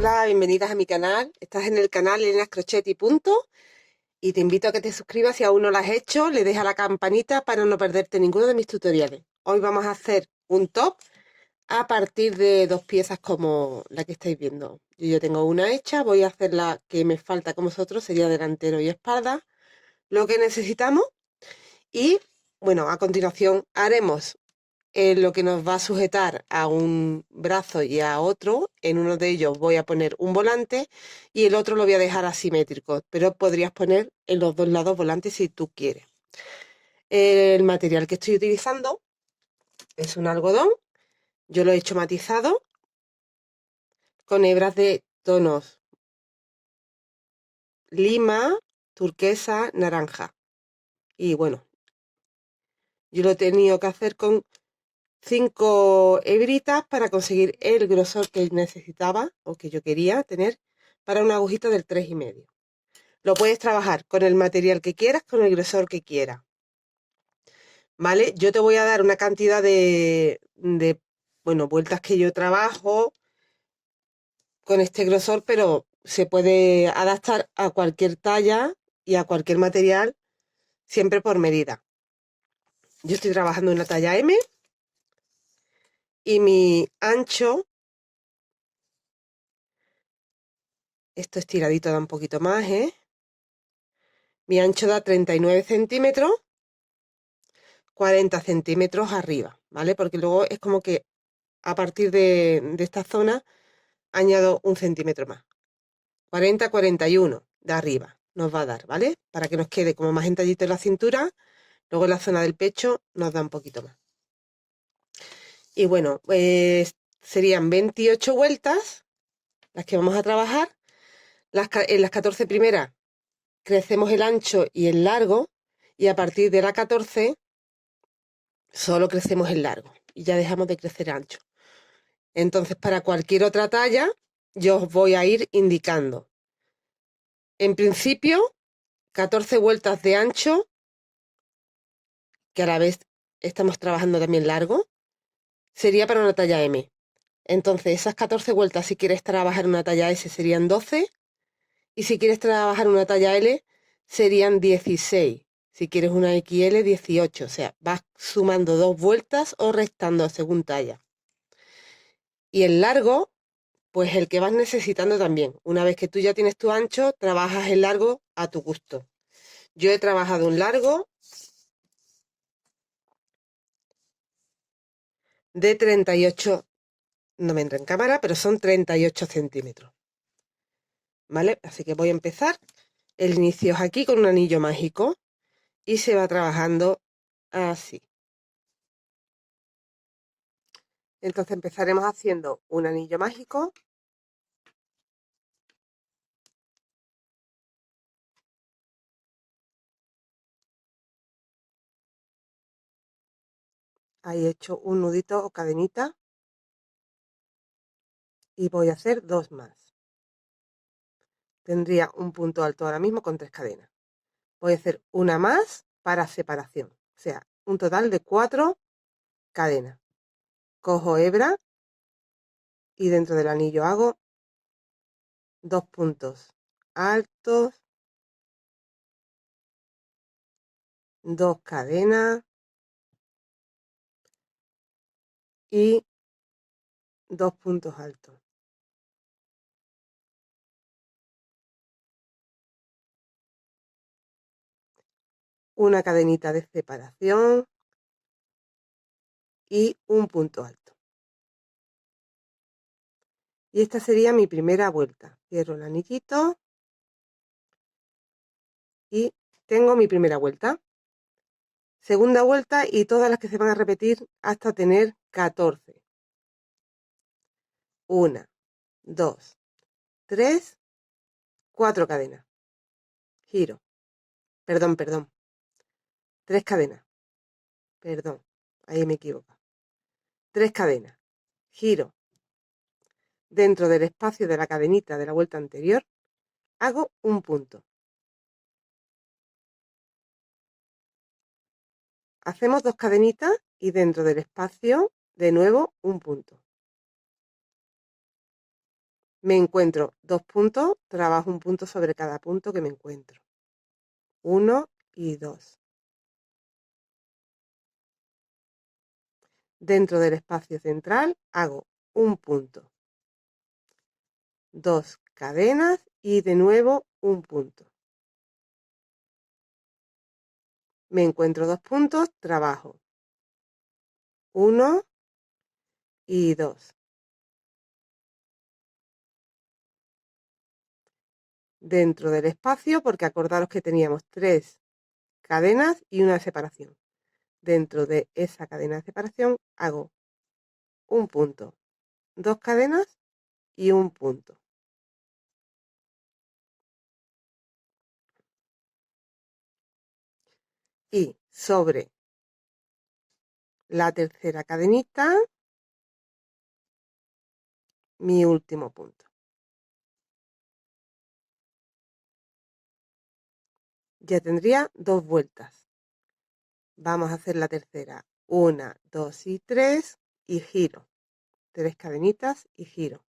Hola, bienvenidas a mi canal. Estás en el canal Elena Crochet y Punto y te invito a que te suscribas si aún no lo has hecho, le des a la campanita para no perderte ninguno de mis tutoriales. Hoy vamos a hacer un top a partir de dos piezas como la que estáis viendo. Yo ya tengo una hecha, voy a hacer la que me falta con vosotros, sería delantero y espalda, lo que necesitamos. Y bueno, a continuación haremos lo que nos va a sujetar a un brazo y a otro. En uno de ellos voy a poner un volante y el otro lo voy a dejar asimétrico, pero podrías poner en los dos lados volantes si tú quieres. El material que estoy utilizando es un algodón, yo lo he hecho matizado con hebras de tonos lima, turquesa, naranja. Y bueno, yo lo he tenido que hacer con 5 hebritas para conseguir el grosor que necesitaba o que yo quería tener para una agujita del 3,5. Lo puedes trabajar con el material que quieras, con el grosor que quieras, ¿vale? Yo te voy a dar una cantidad bueno, vueltas que yo trabajo con este grosor, pero se puede adaptar a cualquier talla y a cualquier material, siempre por medida. Yo estoy trabajando en una talla M y mi ancho, esto estiradito da un poquito más, ¿eh? Mi ancho da 39 centímetros, 40 centímetros arriba, ¿vale? Porque luego es como que a partir de esta zona añado un centímetro más. 40, 41 de arriba nos va a dar, ¿vale? Para que nos quede como más entallito en la cintura, luego en la zona del pecho nos da un poquito más. Y bueno, pues serían 28 vueltas las que vamos a trabajar. En las 14 primeras crecemos el ancho y el largo y a partir de la 14 solo crecemos el largo y ya dejamos de crecer ancho. Entonces, para cualquier otra talla, yo os voy a ir indicando. En principio, 14 vueltas de ancho, que a la vez estamos trabajando también largo, sería para una talla M. Entonces, esas 14 vueltas, si quieres trabajar una talla S, serían 12. Y si quieres trabajar una talla L, serían 16. Si quieres una XL, 18. O sea, vas sumando 2 vueltas o restando según talla. Y el largo, pues el que vas necesitando también. Una vez que tú ya tienes tu ancho, trabajas el largo a tu gusto. Yo he trabajado un largo de 38, no me entra en cámara, pero son 38 centímetros. ¿Vale? Así que voy a empezar. El inicio es aquí con un anillo mágico y se va trabajando así. Entonces empezaremos haciendo un anillo mágico. Ahí he hecho un nudito o cadenita y voy a hacer 2 más. Tendría un punto alto ahora mismo con 3 cadenas. Voy a hacer una más para separación, o sea, un total de 4 cadenas. Cojo hebra y dentro del anillo hago 2 puntos altos, 2 cadenas y 2 puntos altos. Una cadenita de separación y un punto alto. Y esta sería mi primera vuelta. Cierro el anillito y tengo mi primera vuelta. Segunda vuelta y todas las que se van a repetir hasta tener 14. 1, 2, 3, 4 cadenas. Giro. Perdón. 3 cadenas. Perdón. Ahí me equivoco. 3 cadenas. Giro. Dentro del espacio de la cadenita de la vuelta anterior, hago un punto. Hacemos 2 cadenitas y dentro del espacio, de nuevo, un punto. Me encuentro 2 puntos, trabajo un punto sobre cada punto que me encuentro. 1 y 2. Dentro del espacio central hago un punto, 2 cadenas y de nuevo un punto. Me encuentro 2 puntos, trabajo 1 y 2. Dentro del espacio, porque acordaros que teníamos 3 cadenas y una separación. Dentro de esa cadena de separación hago un punto, 2 cadenas y un punto. Y sobre la tercera cadenita, mi último punto. Ya tendría 2 vueltas. Vamos a hacer la tercera. 1, 2 y 3 y giro. 3 cadenitas y giro.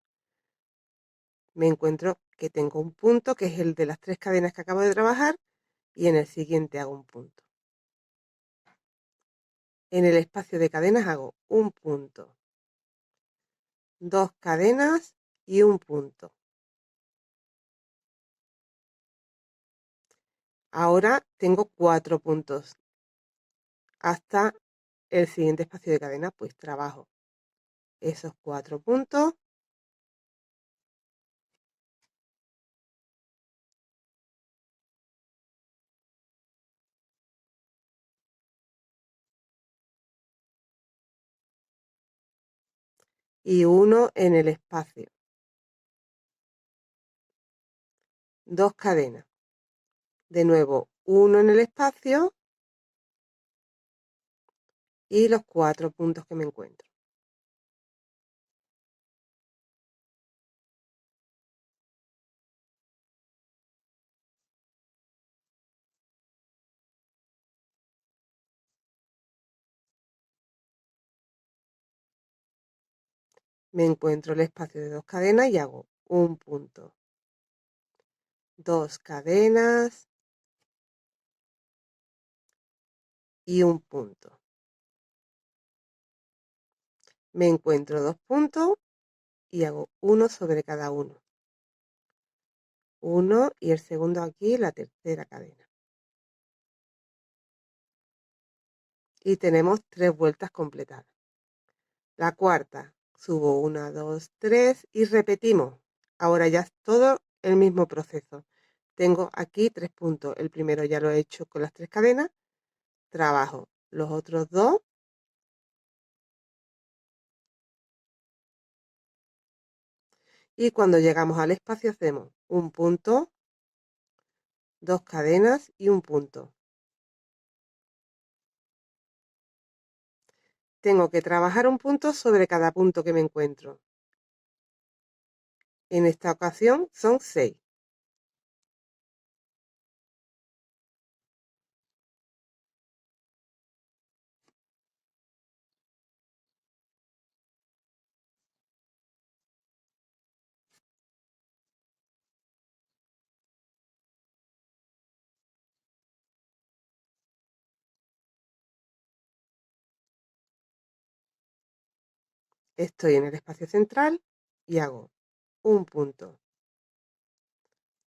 Me encuentro que tengo un punto que es el de las 3 cadenas que acabo de trabajar y en el siguiente hago un punto. En el espacio de cadenas hago un punto, 2 cadenas y un punto. Ahora tengo 4 puntos. Hasta el siguiente espacio de cadena, pues trabajo esos 4 puntos y uno en el espacio. 2 cadenas. De nuevo, uno en el espacio y los 4 puntos que me encuentro. Me encuentro el espacio de 2 cadenas y hago un punto, 2 cadenas y un punto. Me encuentro 2 puntos y hago uno sobre cada uno. Uno y el segundo aquí, la tercera cadena. Y tenemos 3 vueltas completadas. La cuarta, subo 1, 2, 3 y repetimos. Ahora ya es todo el mismo proceso. Tengo aquí 3 puntos. El primero ya lo he hecho con las 3 cadenas. Trabajo los otros 2 y cuando llegamos al espacio hacemos un punto, 2 cadenas y un punto. Tengo que trabajar un punto sobre cada punto que me encuentro. En esta ocasión son 6. Estoy en el espacio central y hago un punto,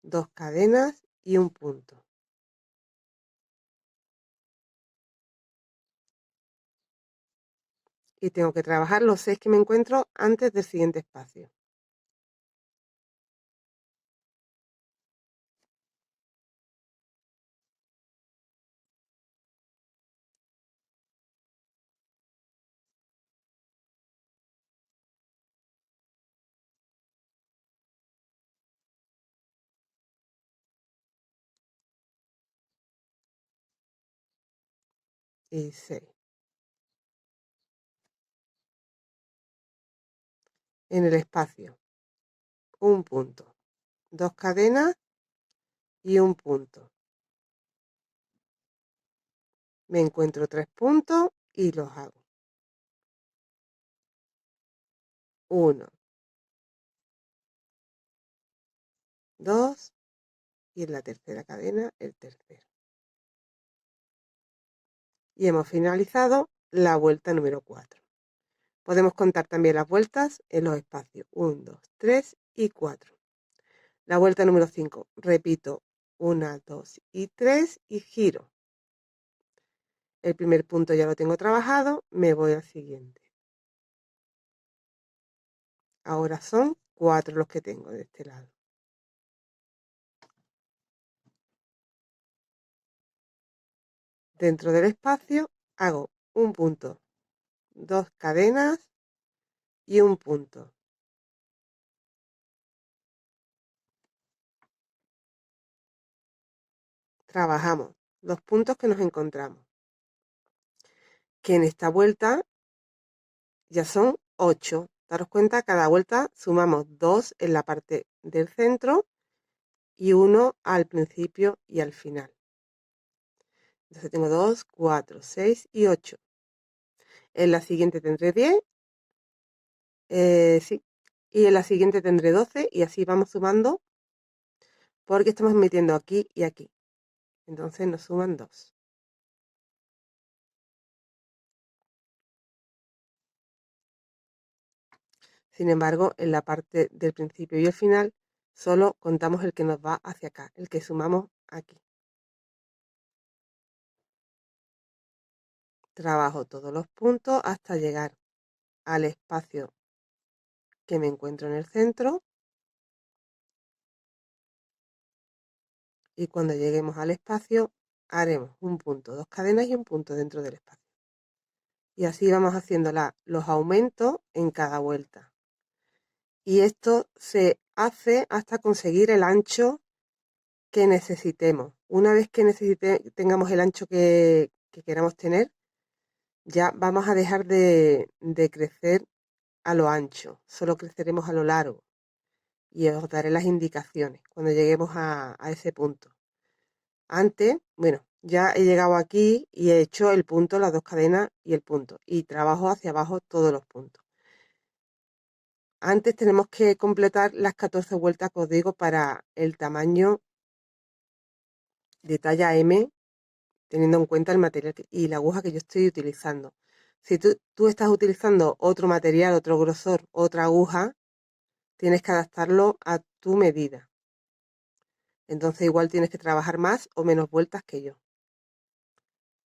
2 cadenas y un punto. Y tengo que trabajar los 6 que me encuentro antes del siguiente espacio. Y 6. En el espacio, un punto, 2 cadenas y un punto. Me encuentro 3 puntos y los hago. 1, 2 y en la tercera cadena el tercero. Y hemos finalizado la vuelta número 4. Podemos contar también las vueltas en los espacios 1, 2, 3 y 4. La vuelta número 5, repito 1, 2 y 3 y giro. El primer punto ya lo tengo trabajado, me voy al siguiente. Ahora son 4 los que tengo de este lado. Dentro del espacio hago un punto, 2 cadenas y un punto. Trabajamos los puntos que nos encontramos, que en esta vuelta ya son 8. Daros cuenta, cada vuelta sumamos 2 en la parte del centro y 1 al principio y al final. Entonces tengo 2, 4, 6 y 8. En la siguiente tendré 10, sí, y en la siguiente tendré 12 y así vamos sumando porque estamos metiendo aquí y aquí. Entonces nos suman 2. Sin embargo, en la parte del principio y el final solo contamos el que nos va hacia acá, el que sumamos aquí. Trabajo todos los puntos hasta llegar al espacio que me encuentro en el centro y cuando lleguemos al espacio haremos un punto, 2 cadenas y un punto dentro del espacio. Y así vamos haciendo los aumentos en cada vuelta. Y esto se hace hasta conseguir el ancho que necesitemos. Una vez que tengamos el ancho que queramos tener, ya vamos a dejar de crecer a lo ancho, solo creceremos a lo largo. Y os daré las indicaciones cuando lleguemos a ese punto. Antes, bueno, ya he llegado aquí y he hecho el punto, las 2 cadenas y el punto. Y trabajo hacia abajo todos los puntos. Antes tenemos que completar las 14 vueltas que os digo para el tamaño de talla M, teniendo en cuenta el material y la aguja que yo estoy utilizando. Si tú estás utilizando otro material, otro grosor, otra aguja, tienes que adaptarlo a tu medida. Entonces igual tienes que trabajar más o menos vueltas que yo.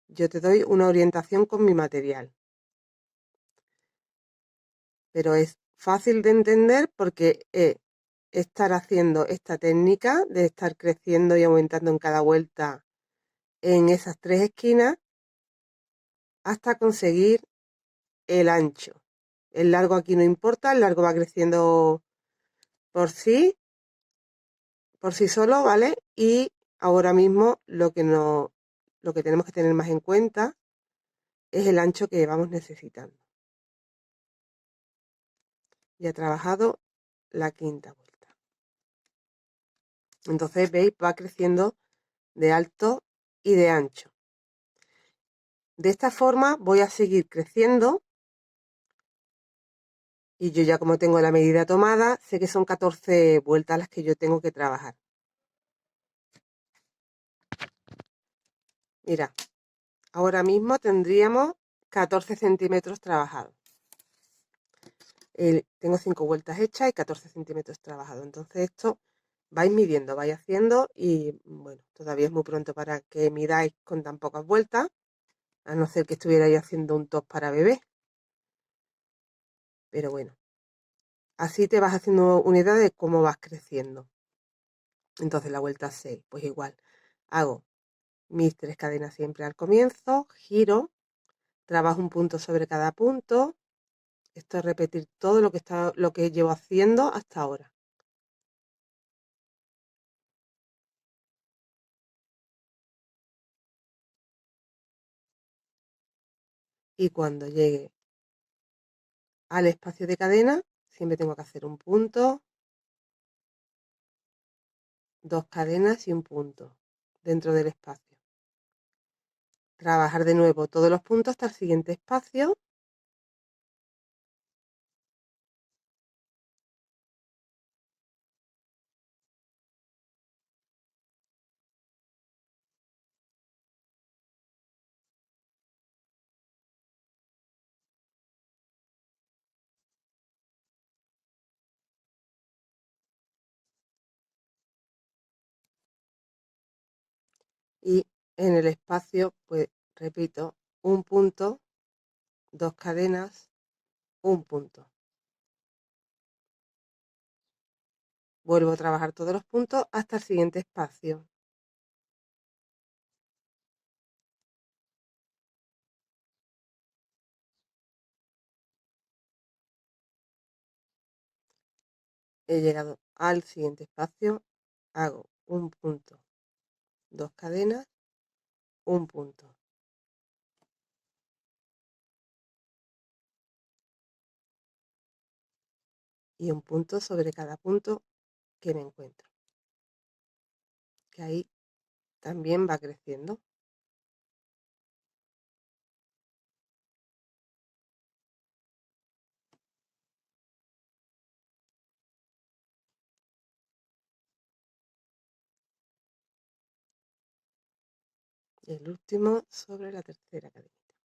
Yo te doy una orientación con mi material. Pero es fácil de entender porque estar haciendo esta técnica de estar creciendo y aumentando en cada vuelta en esas 3 esquinas hasta conseguir el ancho. El largo aquí no importa, el largo va creciendo por sí solo, ¿vale? Y ahora mismo lo que tenemos que tener más en cuenta es el ancho que vamos necesitando. Ya he trabajado la quinta vuelta. Entonces, veis, va creciendo de alto y de ancho. De esta forma voy a seguir creciendo y yo ya como tengo la medida tomada, sé que son 14 vueltas las que yo tengo que trabajar. Mira, ahora mismo tendríamos 14 centímetros trabajados. Tengo 5 vueltas hechas y 14 centímetros trabajados. Entonces esto vais midiendo, vais haciendo y bueno, todavía es muy pronto para que midáis con tan pocas vueltas, a no ser que estuvierais haciendo un top para bebé. Pero bueno, así te vas haciendo una idea de cómo vas creciendo. Entonces la vuelta 6, pues igual, hago mis 3 cadenas siempre al comienzo, giro, trabajo un punto sobre cada punto. Esto es repetir todo lo que llevo haciendo hasta ahora. Y cuando llegue al espacio de cadena, siempre tengo que hacer un punto, 2 cadenas y un punto dentro del espacio. Trabajar de nuevo todos los puntos hasta el siguiente espacio. y en el espacio pues repito un punto, 2 cadenas, un punto. Vuelvo a trabajar todos los puntos hasta el siguiente espacio. He llegado al siguiente espacio, hago un punto, 2 cadenas, un punto. Y un punto sobre cada punto que me encuentro. Que ahí también va creciendo. Y el último sobre la tercera cadenita.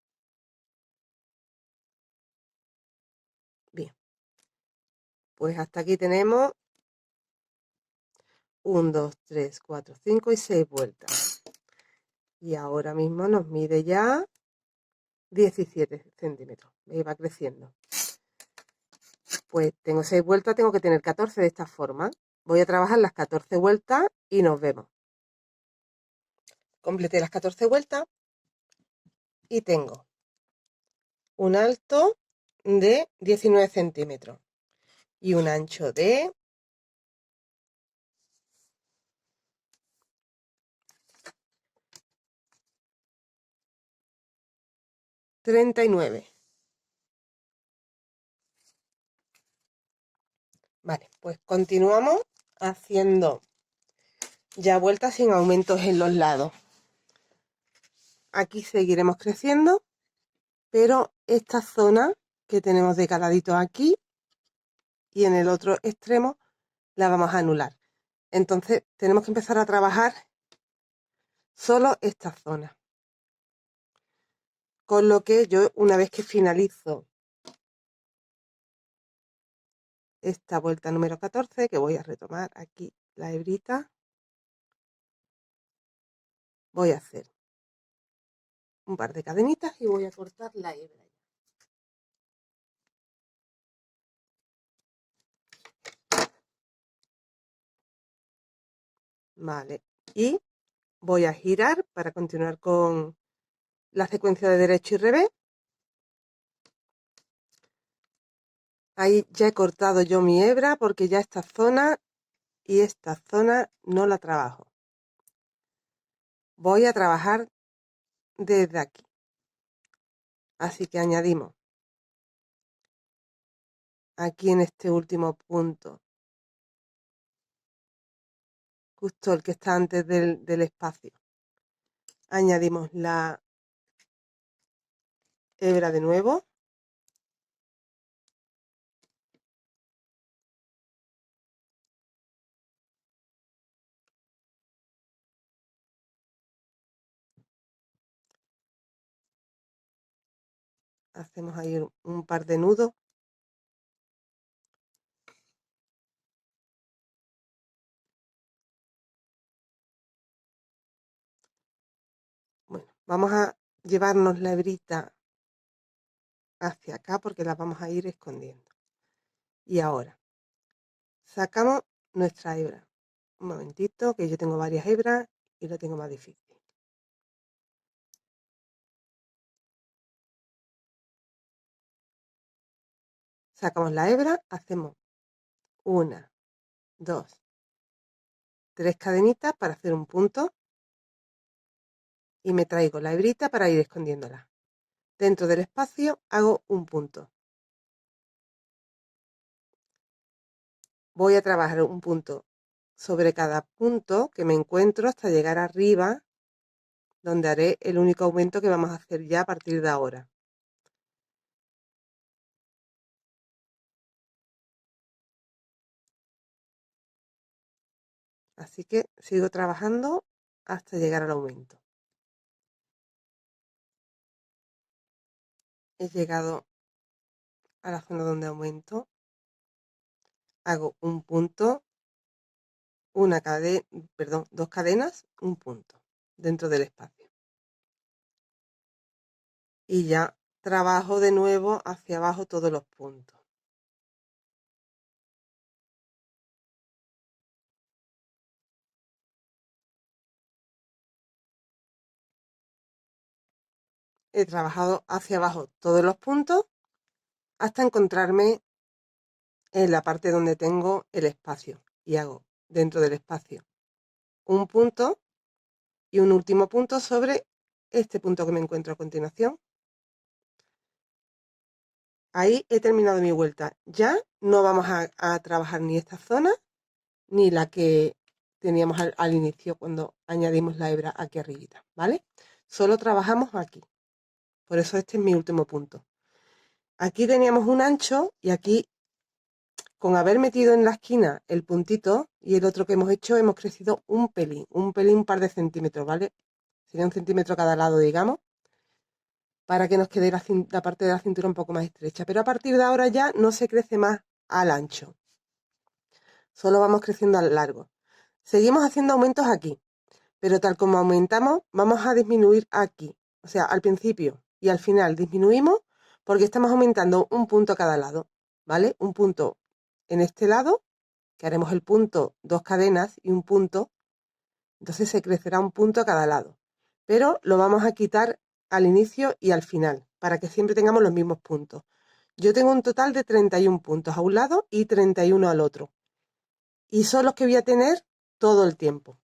Bien, pues hasta aquí tenemos 1, 2, 3, 4, 5 y 6 vueltas. Y ahora mismo nos mide ya 17 centímetros. Y va creciendo. Pues tengo 6 vueltas, tengo que tener 14 de esta forma. Voy a trabajar las 14 vueltas y nos vemos. Completé las 14 vueltas y tengo un alto de 19 centímetros y un ancho de 39. Vale, pues continuamos haciendo ya vueltas sin aumentos en los lados. Aquí seguiremos creciendo, pero esta zona que tenemos de caladito aquí y en el otro extremo la vamos a anular. Entonces tenemos que empezar a trabajar solo esta zona. Con lo que yo, una vez que finalizo esta vuelta número 14, que voy a retomar aquí la hebrita, voy a hacer un par de cadenitas y voy a cortar la hebra. Vale, y voy a girar para continuar con la secuencia de derecho y revés. Ahí ya he cortado yo mi hebra porque ya esta zona y esta zona no la trabajo. Voy a trabajar desde aquí. Así que añadimos aquí en este último punto, justo el que está antes del espacio, añadimos la hebra de nuevo. Hacemos ahí un par de nudos. Bueno, vamos a llevarnos la hebrita hacia acá porque la vamos a ir escondiendo. Y ahora, sacamos nuestra hebra. Un momentito, que yo tengo varias hebras y lo tengo más difícil. Sacamos la hebra, hacemos 1, 2, 3 cadenitas para hacer un punto y me traigo la hebrita para ir escondiéndola. Dentro del espacio hago un punto. Voy a trabajar un punto sobre cada punto que me encuentro hasta llegar arriba, donde haré el único aumento que vamos a hacer ya a partir de ahora. Así que sigo trabajando hasta llegar al aumento. He llegado a la zona donde aumento, hago un punto, dos cadenas, un punto. dentro del espacio. Y ya trabajo de nuevo hacia abajo todos los puntos. He trabajado hacia abajo todos los puntos hasta encontrarme en la parte donde tengo el espacio y hago dentro del espacio un punto y un último punto sobre este punto que me encuentro a continuación. Ahí he terminado mi vuelta. Ya no vamos a trabajar ni esta zona ni la que teníamos al inicio cuando añadimos la hebra aquí arribita, ¿vale? Solo trabajamos aquí. Por eso este es mi último punto. Aquí teníamos un ancho y aquí, con haber metido en la esquina el puntito y el otro que hemos hecho, hemos crecido un pelín, un par de centímetros, ¿vale? Sería 1 centímetro cada lado, digamos, para que nos quede la parte de la cintura un poco más estrecha. Pero a partir de ahora ya no se crece más al ancho. Solo vamos creciendo al largo. Seguimos haciendo aumentos aquí, pero tal como aumentamos, vamos a disminuir aquí. O sea, al principio y al final disminuimos porque estamos aumentando un punto a cada lado, ¿vale? Un punto en este lado, que haremos el punto 2 cadenas y un punto, entonces se crecerá un punto a cada lado. Pero lo vamos a quitar al inicio y al final, para que siempre tengamos los mismos puntos. Yo tengo un total de 31 puntos a un lado y 31 al otro. Y son los que voy a tener todo el tiempo.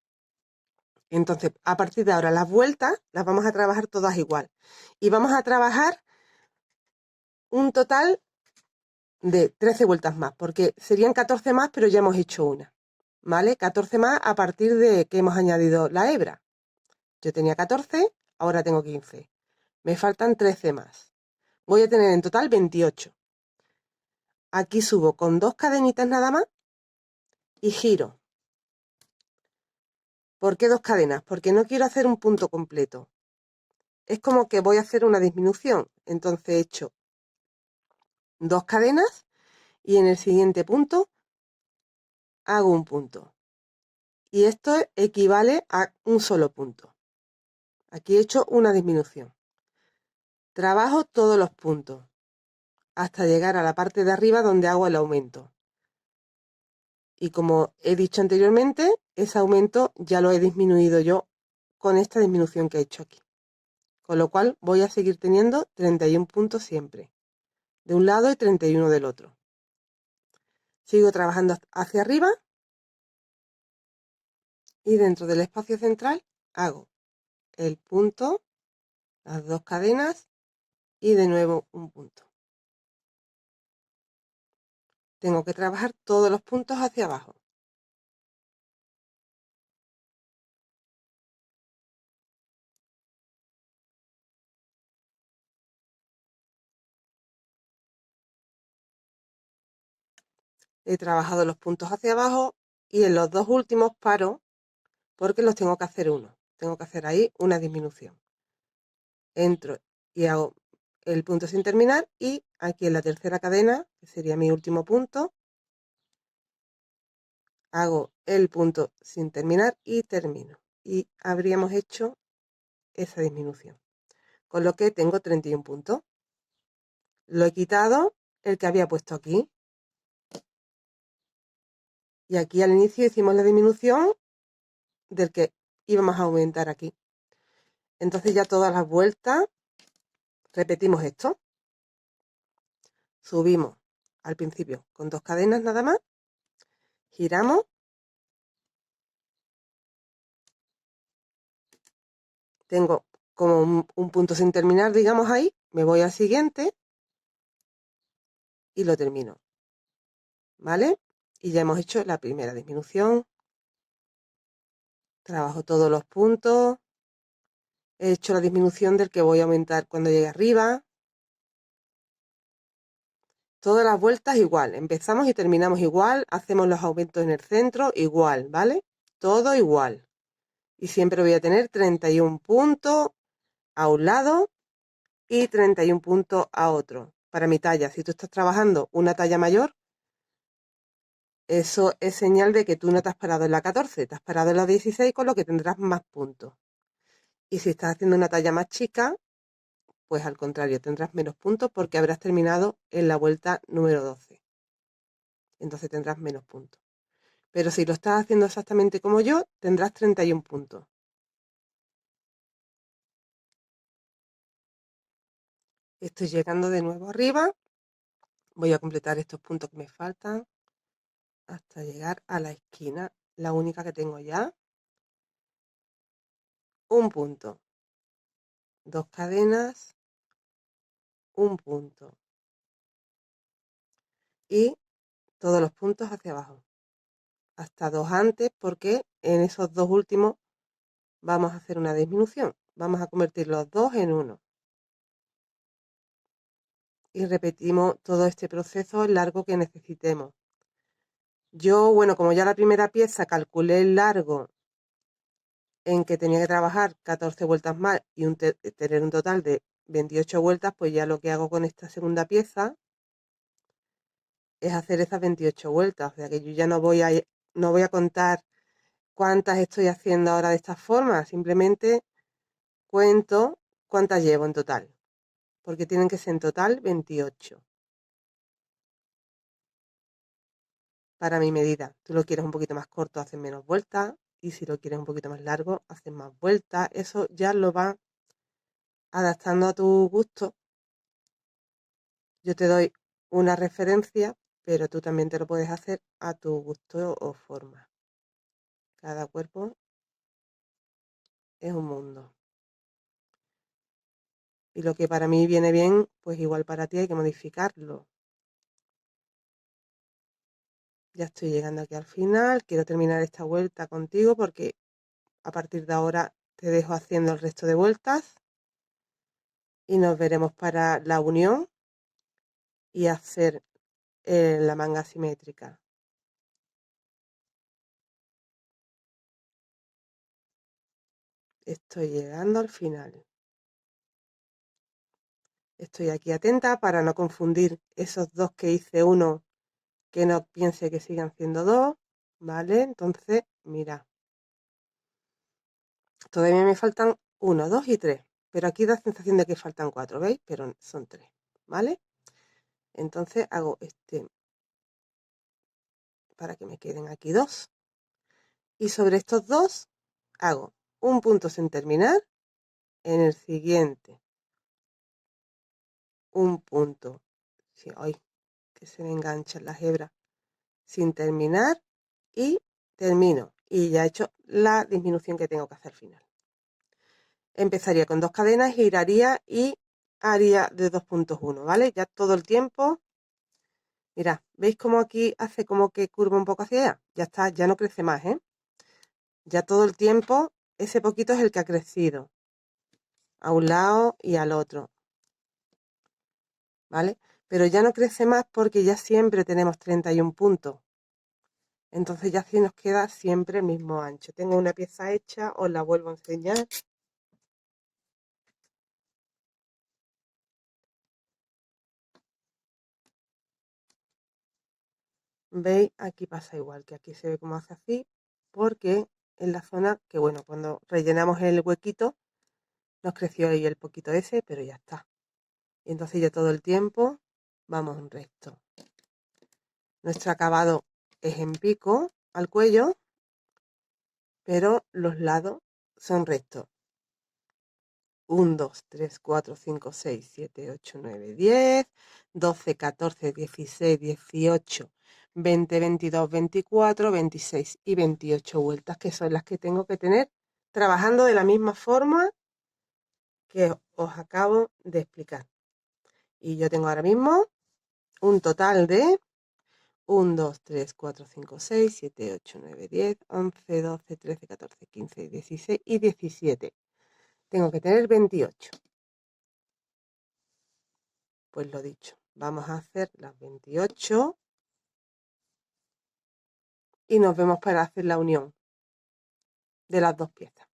Entonces, a partir de ahora, las vueltas las vamos a trabajar todas igual. Y vamos a trabajar un total de 13 vueltas más, porque serían 14 más, pero ya hemos hecho una. ¿Vale? 14 más a partir de que hemos añadido la hebra. Yo tenía 14, ahora tengo 15. Me faltan 13 más. Voy a tener en total 28. Aquí subo con 2 cadenitas nada más y giro. ¿Por qué 2 cadenas? Porque no quiero hacer un punto completo. Es como que voy a hacer una disminución. Entonces he hecho 2 cadenas y en el siguiente punto hago un punto. Y esto equivale a un solo punto. Aquí he hecho una disminución. Trabajo todos los puntos hasta llegar a la parte de arriba donde hago el aumento. Y como he dicho anteriormente, ese aumento ya lo he disminuido yo con esta disminución que he hecho aquí. Con lo cual voy a seguir teniendo 31 puntos siempre, de un lado y 31 del otro. Sigo trabajando hacia arriba y dentro del espacio central hago el punto, las 2 cadenas y de nuevo un punto. Tengo que trabajar todos los puntos hacia abajo. He trabajado los puntos hacia abajo y en los dos últimos paro porque los tengo que hacer uno. Tengo que hacer ahí una disminución. Entro y hago el punto sin terminar y aquí en la tercera cadena, que sería mi último punto, hago el punto sin terminar y termino. Y habríamos hecho esa disminución. Con lo que tengo 31 puntos. Lo he quitado el que había puesto aquí. Y aquí al inicio hicimos la disminución del que íbamos a aumentar aquí. Entonces ya todas las vueltas repetimos esto. Subimos al principio con 2 cadenas nada más. Giramos. Tengo como un punto sin terminar, digamos ahí. Me voy al siguiente y lo termino. ¿Vale? Y ya hemos hecho la primera disminución. Trabajo todos los puntos. He hecho la disminución del que voy a aumentar cuando llegue arriba. Todas las vueltas igual. Empezamos y terminamos igual. Hacemos los aumentos en el centro igual, ¿vale? Todo igual. Y siempre voy a tener 31 puntos a un lado y 31 puntos a otro. Para mi talla, si tú estás trabajando una talla mayor, eso es señal de que tú no te has parado en la 14, te has parado en la 16, con lo que tendrás más puntos. Y si estás haciendo una talla más chica, pues al contrario, tendrás menos puntos porque habrás terminado en la vuelta número 12. Entonces tendrás menos puntos. Pero si lo estás haciendo exactamente como yo, tendrás 31 puntos. Estoy llegando de nuevo arriba. Voy a completar estos puntos que me faltan hasta llegar a la esquina, la única que tengo ya. Un punto, dos cadenas, un punto y todos los puntos hacia abajo. Hasta dos antes porque en esos dos últimos vamos a hacer una disminución. Vamos a convertir los dos en uno. Y repetimos todo este proceso el largo que necesitemos. Yo, bueno, como ya la primera pieza calculé el largo en que tenía que trabajar 14 vueltas más y tener un total de 28 vueltas, pues ya lo que hago con esta segunda pieza es hacer esas 28 vueltas. O sea que yo ya no voy a contar cuántas estoy haciendo ahora de esta forma, simplemente cuento cuántas llevo en total, porque tienen que ser en total 28 para mi medida. Tú lo quieres un poquito más corto, haces menos vueltas, y si lo quieres un poquito más largo, haces más vueltas. Eso ya lo vas adaptando a tu gusto. Yo te doy una referencia, pero tú también te lo puedes hacer a tu gusto o forma. Cada cuerpo es un mundo. Y lo que para mí viene bien, pues igual para ti hay que modificarlo. Ya estoy llegando aquí al final. Quiero terminar esta vuelta contigo porque a partir de ahora te dejo haciendo el resto de vueltas. Y nos veremos para la unión y hacer la manga simétrica. Estoy llegando al final. Estoy aquí atenta para no confundir esos dos que hice uno, que no piense que sigan siendo dos, ¿vale? Entonces, mira, todavía me faltan uno, dos y tres, pero aquí da sensación de que faltan cuatro, ¿veis? Pero son tres, ¿vale? Entonces hago este para que me queden aquí dos. Y sobre estos dos hago un punto sin terminar, en el siguiente un punto, sí, ay, que se me enganchan las hebras, sin terminar y termino. Y ya he hecho la disminución que tengo que hacer al final. Empezaría con dos cadenas, giraría y haría de 2.1, ¿vale? Ya todo el tiempo, mirad, ¿veis cómo aquí hace como que curva un poco hacia allá? Ya está, ya no crece más, ¿eh? Ya todo el tiempo, ese poquito es el que ha crecido a un lado y al otro, ¿vale? Pero ya no crece más porque ya siempre tenemos 31 puntos. Entonces ya así nos queda siempre el mismo ancho. Tengo una pieza hecha, os la vuelvo a enseñar. ¿Veis? Aquí pasa igual, que aquí se ve cómo hace así, porque en la zona que, bueno, cuando rellenamos el huequito, nos creció ahí el poquito ese, pero ya está. Y entonces ya todo el tiempo vamos recto. Nuestro acabado es en pico al cuello, pero los lados son rectos. 1, 2, 3, 4, 5, 6, 7, 8, 9, 10, 12, 14, 16, 18, 20, 22, 24, 26 y 28 vueltas, que son las que tengo que tener trabajando de la misma forma que os acabo de explicar. Y yo tengo ahora mismo un total de 1, 2, 3, 4, 5, 6, 7, 8, 9, 10, 11, 12, 13, 14, 15, 16 y 17. Tengo que tener 28. Pues lo dicho, vamos a hacer las 28 y nos vemos para hacer la unión de las dos piezas.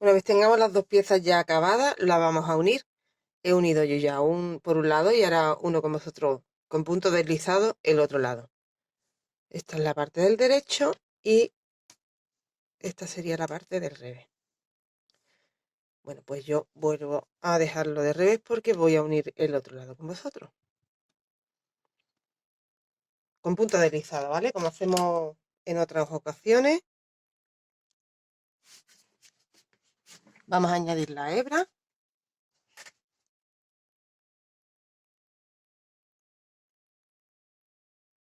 Una vez tengamos las dos piezas ya acabadas, las vamos a unir. He unido yo ya un por un lado y ahora uno con vosotros con punto deslizado el otro lado. Esta es la parte del derecho y esta sería la parte del revés. Bueno, pues yo vuelvo a dejarlo de revés porque voy a unir el otro lado con vosotros. Con punto deslizado, ¿vale? Como hacemos en otras ocasiones. Vamos a añadir la hebra.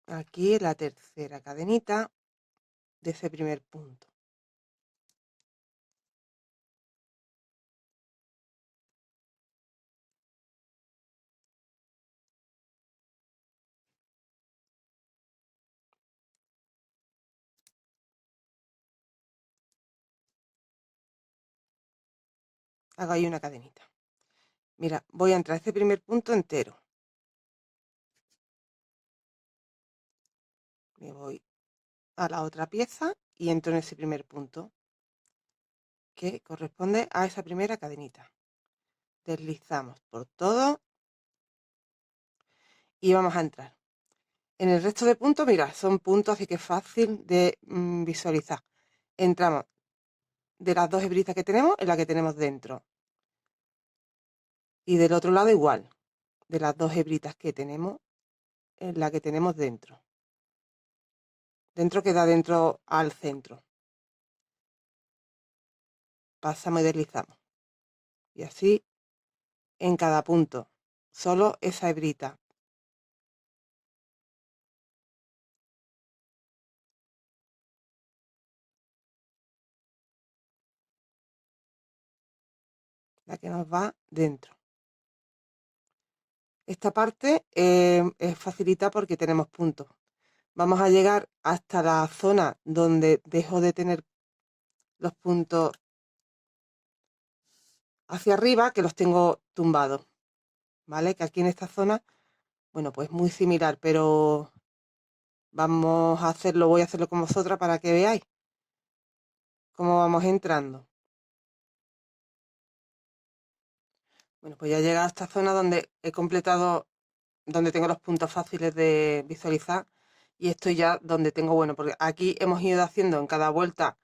Aquí en la tercera cadenita de ese primer punto. Hago ahí una cadenita. Mira, voy a entrar a este primer punto entero. Me voy a la otra pieza y entro en ese primer punto que corresponde a esa primera cadenita. Deslizamos por todo y vamos a entrar. En el resto de puntos, mira, son puntos así que es fácil de visualizar. Entramos de las dos hebritas que tenemos en la que tenemos dentro. Y del otro lado igual, de las dos hebritas que tenemos en la que tenemos dentro. Dentro queda dentro al centro. Pasamos y deslizamos. Y así en cada punto. Solo esa hebrita. La que nos va dentro. Esta parte es facilita porque tenemos puntos. Vamos a llegar hasta la zona donde dejo de tener los puntos hacia arriba, que los tengo tumbados, ¿vale? Que aquí en esta zona, bueno, pues muy similar, pero vamos a hacerlo, voy a hacerlo con vosotras para que veáis cómo vamos entrando. Bueno, pues ya he llegado a esta zona donde he completado, donde tengo los puntos fáciles de visualizar y estoy ya donde tengo, bueno, porque aquí hemos ido haciendo en cada vuelta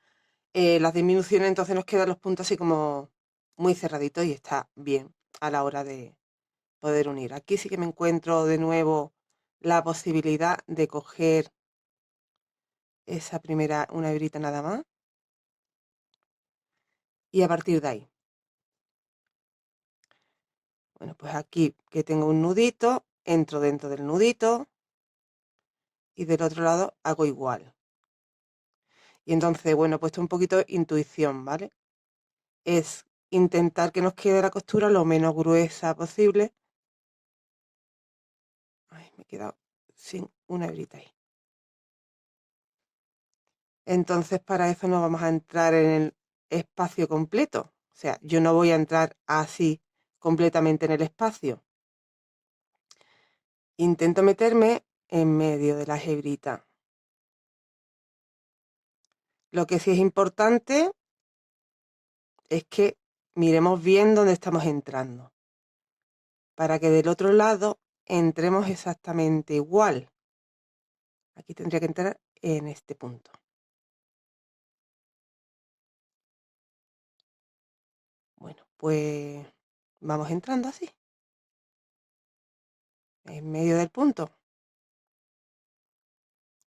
las disminuciones, entonces nos quedan los puntos así como muy cerraditos y está bien a la hora de poder unir. Aquí sí que me encuentro de nuevo la posibilidad de coger esa primera, una hebrita nada más, y a partir de ahí. Bueno, pues aquí que tengo un nudito, entro dentro del nudito y del otro lado hago igual. Y entonces, bueno, he puesto un poquito de intuición, ¿vale? Es intentar que nos quede la costura lo menos gruesa posible. Ay, me he quedado sin una hebrita ahí. Entonces, para eso no vamos a entrar en el espacio completo. O sea, yo no voy a entrar así completamente en el espacio. Intento meterme en medio de las hebritas. Lo que sí es importante es que miremos bien dónde estamos entrando, para que del otro lado entremos exactamente igual. Aquí tendría que entrar en este punto. Bueno, pues vamos entrando así, en medio del punto.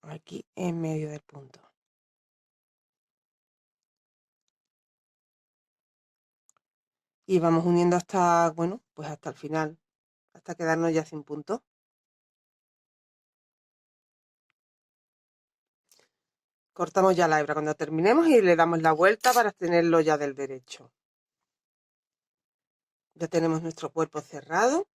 Aquí en medio del punto. Y vamos uniendo hasta, bueno, pues hasta el final, hasta quedarnos ya sin punto. Cortamos ya la hebra cuando terminemos y le damos la vuelta para tenerlo ya del derecho. Ya tenemos nuestro cuerpo cerrado.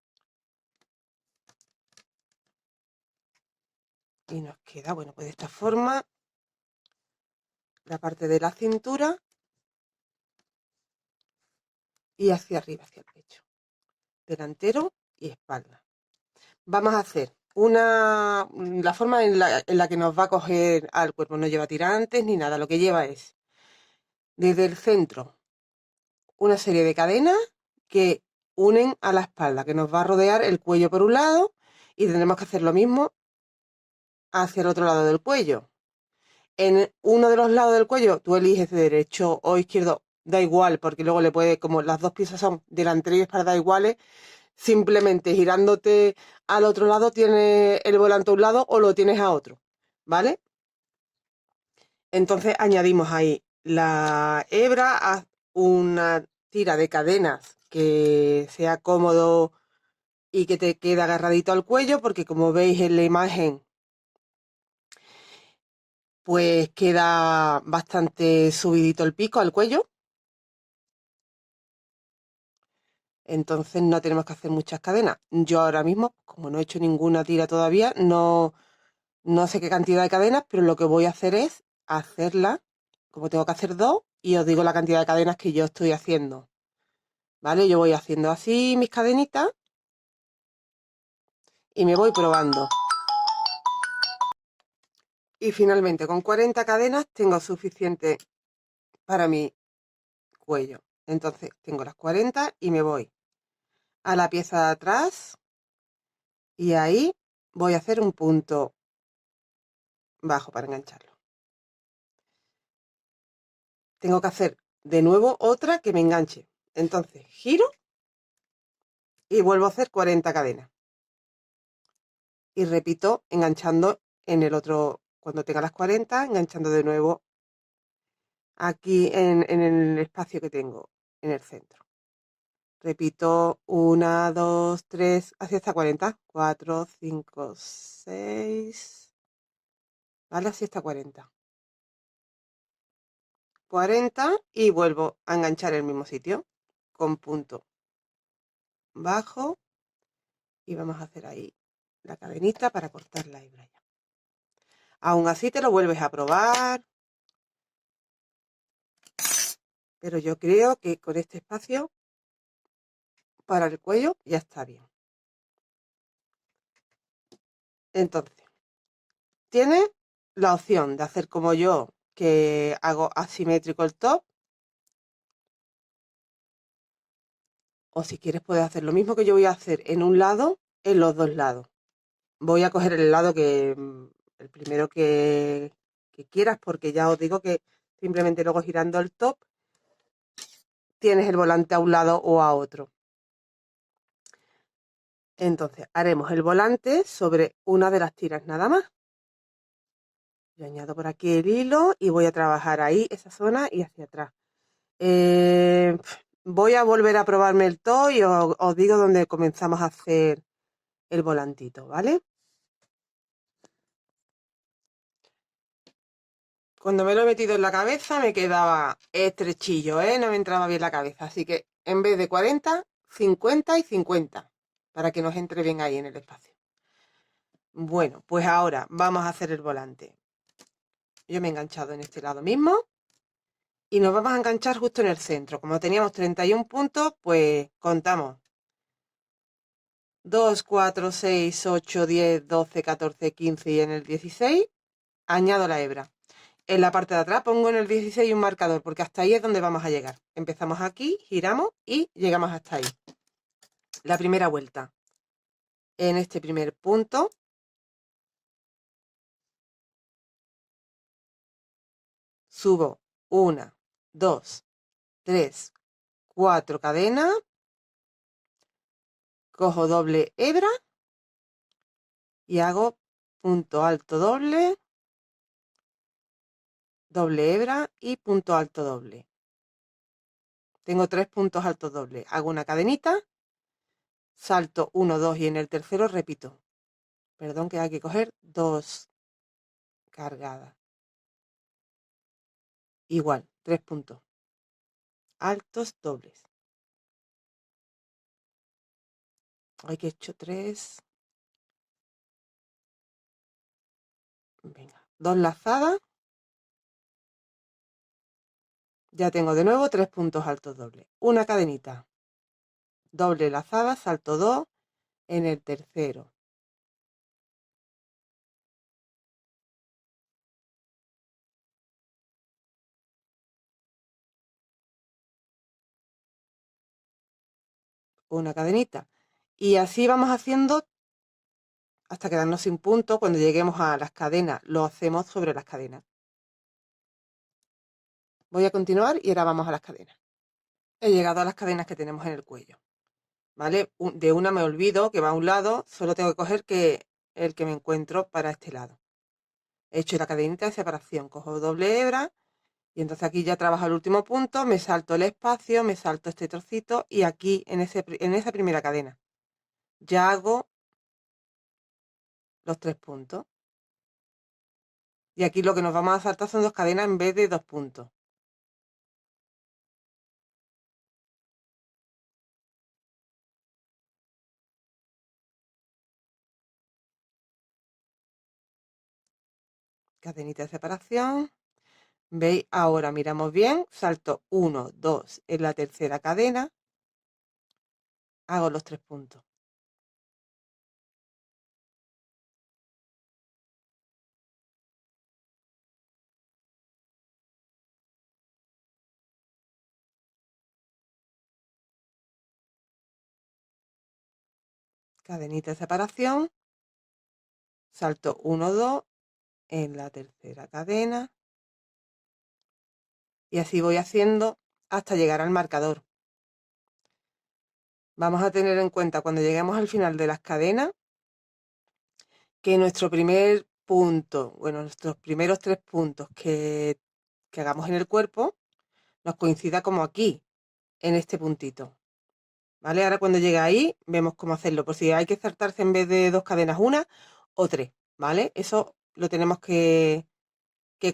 Y nos queda, bueno, pues de esta forma la parte de la cintura y hacia arriba, hacia el pecho. Delantero y espalda. Vamos a hacer la forma en la que nos va a coger al cuerpo. No lleva tirantes ni nada. Lo que lleva es desde el centro una serie de cadenas que unen a la espalda, que nos va a rodear el cuello por un lado y tendremos que hacer lo mismo hacia el otro lado del cuello. En uno de los lados del cuello tú eliges de derecho o izquierdo, da igual, porque luego le puede, como las dos piezas son delantera y espalda iguales, simplemente girándote al otro lado tienes el volante a un lado o lo tienes a otro, ¿vale? Entonces añadimos ahí la hebra a una tira de cadenas que sea cómodo y que te quede agarradito al cuello, porque como veis en la imagen, pues queda bastante subidito el pico al cuello. Entonces no tenemos que hacer muchas cadenas. Yo ahora mismo, como no he hecho ninguna tira todavía, no sé qué cantidad de cadenas, pero lo que voy a hacer es hacerla, como tengo que hacer dos, y os digo la cantidad de cadenas que yo estoy haciendo. ¿Vale? Yo voy haciendo así mis cadenitas y me voy probando. Y finalmente con 40 cadenas tengo suficiente para mi cuello. Entonces tengo las 40 y me voy a la pieza de atrás y ahí voy a hacer un punto bajo para engancharlo. Tengo que hacer de nuevo otra que me enganche. Entonces giro y vuelvo a hacer 40 cadenas. Y repito enganchando en el otro, cuando tenga las 40, enganchando de nuevo aquí en el espacio que tengo en el centro. Repito, 1, 2, 3, así hasta 40. 4, 5, 6. ¿Vale? Así hasta 40. 40 y vuelvo a enganchar el mismo sitio con punto bajo y vamos a hacer ahí la cadenita para cortar la hebra ya. Aún así te lo vuelves a probar, pero yo creo que con este espacio para el cuello ya está bien. Entonces, tienes la opción de hacer como yo, que hago asimétrico el top, o si quieres puedes hacer lo mismo que yo voy a hacer en un lado, en los dos lados. Voy a coger el lado que el primero que quieras, porque ya os digo que simplemente luego girando el top tienes el volante a un lado o a otro. Entonces haremos el volante sobre una de las tiras nada más. Yo añado por aquí el hilo y voy a trabajar ahí esa zona y hacia atrás. Voy a volver a probarme el top y os digo dónde comenzamos a hacer el volantito, ¿vale? Cuando me lo he metido en la cabeza me quedaba estrechillo, ¿eh? No me entraba bien la cabeza. Así que en vez de 40, 50 y 50, para que nos entre bien ahí en el espacio. Bueno, pues ahora vamos a hacer el volante. Yo me he enganchado en este lado mismo y nos vamos a enganchar justo en el centro. Como teníamos 31 puntos, pues contamos 2, 4, 6, 8, 10, 12, 14, 15 y en el 16 añado la hebra. En la parte de atrás pongo en el 16 un marcador, porque hasta ahí es donde vamos a llegar. Empezamos aquí, giramos y llegamos hasta ahí. La primera vuelta. En este primer punto subo 1, 2, 3, 4 cadenas, cojo doble hebra y hago punto alto doble, doble hebra y punto alto doble. Tengo 3 puntos altos dobles. Hago una cadenita, salto 1, 2 y en el tercero repito. Perdón, que hay que coger 2 cargadas. Igual, 3 puntos altos dobles. Hay que he hecho 3. Venga, 2 lazadas. Ya tengo de nuevo 3 puntos altos dobles. Una cadenita. Doble lazada, salto 2 en el tercero. Una cadenita. Y así vamos haciendo hasta quedarnos sin punto. Cuando lleguemos a las cadenas, lo hacemos sobre las cadenas. Voy a continuar y ahora vamos a las cadenas. He llegado a las cadenas que tenemos en el cuello, ¿vale? De una me olvido, que va a un lado, solo tengo que coger el que me encuentro para este lado. He hecho la cadenita de separación, cojo doble hebra y entonces aquí ya trabajo el último punto, me salto el espacio, me salto este trocito y aquí en esa primera cadena ya hago los 3 puntos. Y aquí lo que nos vamos a saltar son 2 cadenas en vez de 2 puntos. Cadenita de separación. ¿Veis? Ahora miramos bien, salto 1, 2 en la tercera cadena, hago los 3 puntos. Cadenita de separación, salto 1, 2 en la tercera cadena y así voy haciendo hasta llegar al marcador. Vamos a tener en cuenta cuando lleguemos al final de las cadenas que nuestro primer punto, bueno, nuestros primeros 3 puntos que hagamos en el cuerpo nos coincida como aquí, en este puntito. ¿Vale? Ahora cuando llegue ahí, vemos cómo hacerlo. Por si hay que saltarse en vez de 2 cadenas, una o 3, ¿vale? Eso lo tenemos que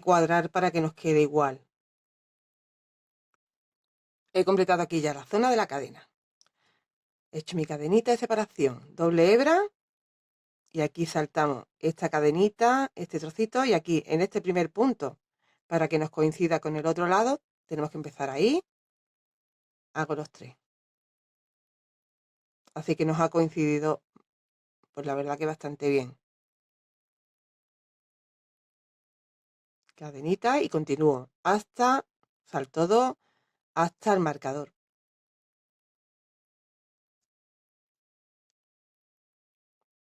cuadrar para que nos quede igual. He completado aquí ya la zona de la cadena. He hecho mi cadenita de separación, doble hebra, y aquí saltamos esta cadenita, este trocito, y aquí en este primer punto, para que nos coincida con el otro lado, tenemos que empezar ahí, hago los 3. Así que nos ha coincidido, pues la verdad que bastante bien. Cadenita y continúo hasta, salto 2, hasta el marcador.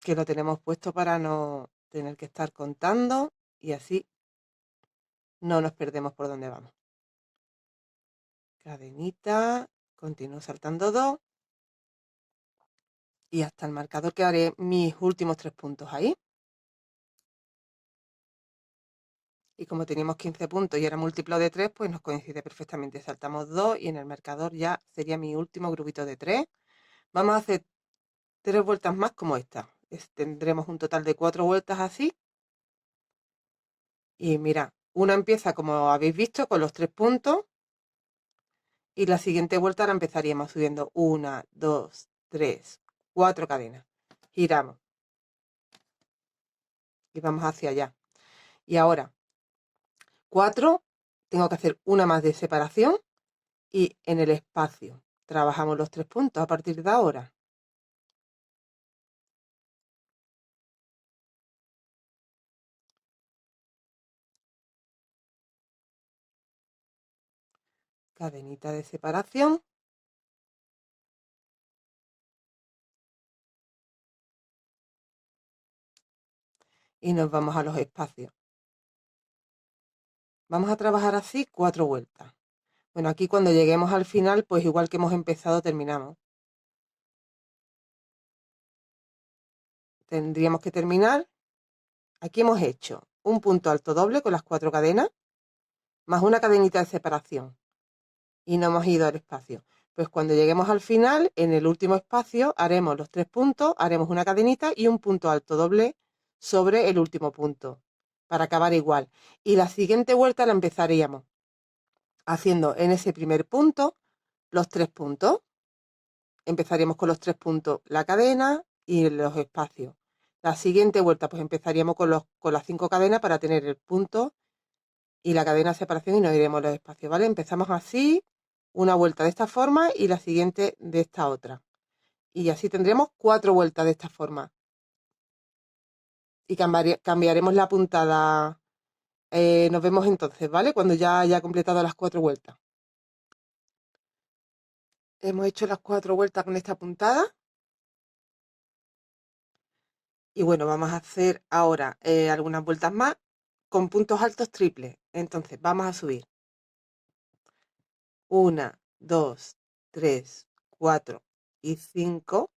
Que lo tenemos puesto para no tener que estar contando y así no nos perdemos por dónde vamos. Cadenita, continúo saltando 2 y hasta el marcador que haré mis últimos 3 puntos ahí. Y como teníamos 15 puntos y era múltiplo de 3, pues nos coincide perfectamente. Saltamos 2 y en el marcador ya sería mi último grupito de 3. Vamos a hacer 3 vueltas más como esta. Tendremos un total de 4 vueltas así. Y mira, una empieza como habéis visto con los 3 puntos. Y la siguiente vuelta la empezaríamos subiendo 1, 2, 3, 4 cadenas. Giramos y vamos hacia allá. Y ahora 4, tengo que hacer una más de separación y en el espacio trabajamos los 3 puntos a partir de ahora. Cadenita de separación. Y nos vamos a los espacios. Vamos a trabajar así 4 vueltas. Bueno, aquí cuando lleguemos al final, pues igual que hemos empezado, terminamos. Tendríamos que terminar. Aquí hemos hecho un punto alto doble con las 4 cadenas, más una cadenita de separación. Y no hemos ido al espacio. Pues cuando lleguemos al final, en el último espacio, haremos los 3 puntos, haremos una cadenita y un punto alto doble sobre el último punto, para acabar igual. Y la siguiente vuelta la empezaríamos haciendo en ese primer punto los 3 puntos. Empezaríamos con los 3 puntos la cadena y los espacios. La siguiente vuelta pues empezaríamos con las 5 cadenas para tener el punto y la cadena de separación y nos iremos a los espacios, ¿vale? Empezamos así, una vuelta de esta forma y la siguiente de esta otra. Y así tendremos 4 vueltas de esta forma. Y cambiaremos la puntada. Nos vemos entonces, ¿vale? Cuando ya haya completado las 4 vueltas. Hemos hecho las 4 vueltas con esta puntada. Y bueno, vamos a hacer ahora algunas vueltas más con puntos altos triples. Entonces, vamos a subir 1, 2, 3, 4 y 5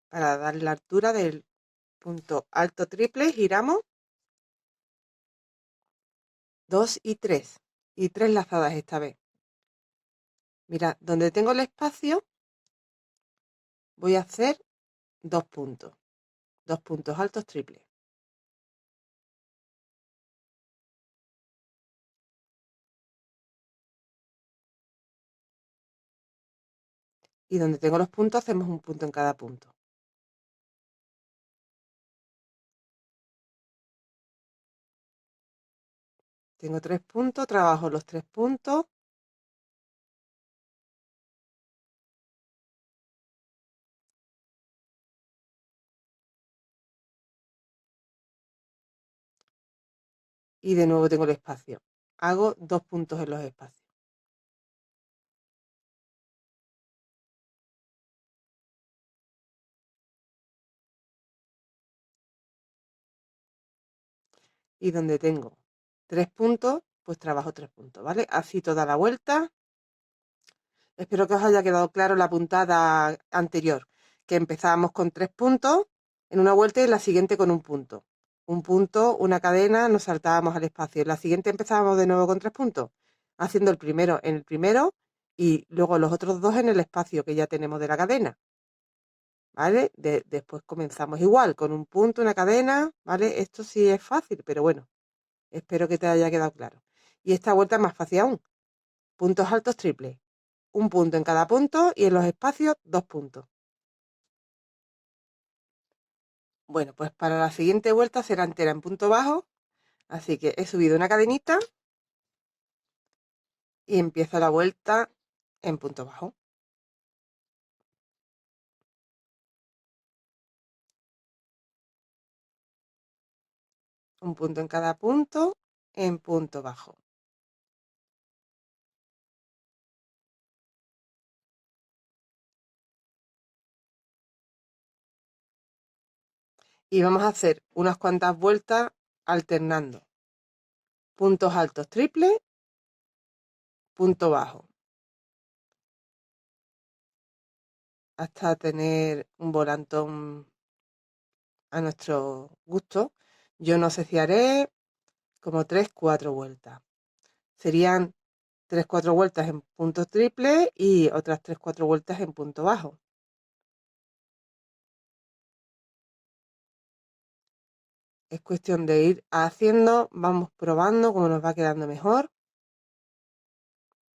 para dar la altura del punto alto triple. Giramos 2 y 3 lazadas esta vez. Mira, donde tengo el espacio voy a hacer 2 puntos altos triples. Y donde tengo los puntos hacemos un punto en cada punto. Tengo 3 puntos, trabajo los 3 puntos. Y de nuevo tengo el espacio. Hago 2 puntos en los espacios. Y donde tengo 3 puntos, pues trabajo 3 puntos, ¿vale? Así toda la vuelta. Espero que os haya quedado claro la puntada anterior, que empezábamos con 3 puntos en una vuelta y en la siguiente con un punto. Un punto, una cadena, nos saltábamos al espacio. En la siguiente empezábamos de nuevo con 3 puntos, haciendo el primero en el primero y luego los otros 2 en el espacio que ya tenemos de la cadena, ¿vale? Después comenzamos igual, con un punto, una cadena, ¿vale? Esto sí es fácil, pero bueno, espero que te haya quedado claro. Y esta vuelta es más fácil aún. Puntos altos triples. Un punto en cada punto y en los espacios 2 puntos. Bueno, pues para la siguiente vuelta será entera en punto bajo, así que he subido una cadenita y empiezo la vuelta en punto bajo. Un punto en cada punto en punto bajo. Y vamos a hacer unas cuantas vueltas alternando. Puntos altos triples, punto bajo. Hasta tener un volantón a nuestro gusto. Yo no sé si haré como 3-4 vueltas. Serían 3-4 vueltas en punto triple y otras 3-4 vueltas en punto bajo. Es cuestión de ir haciendo, vamos probando cómo nos va quedando mejor.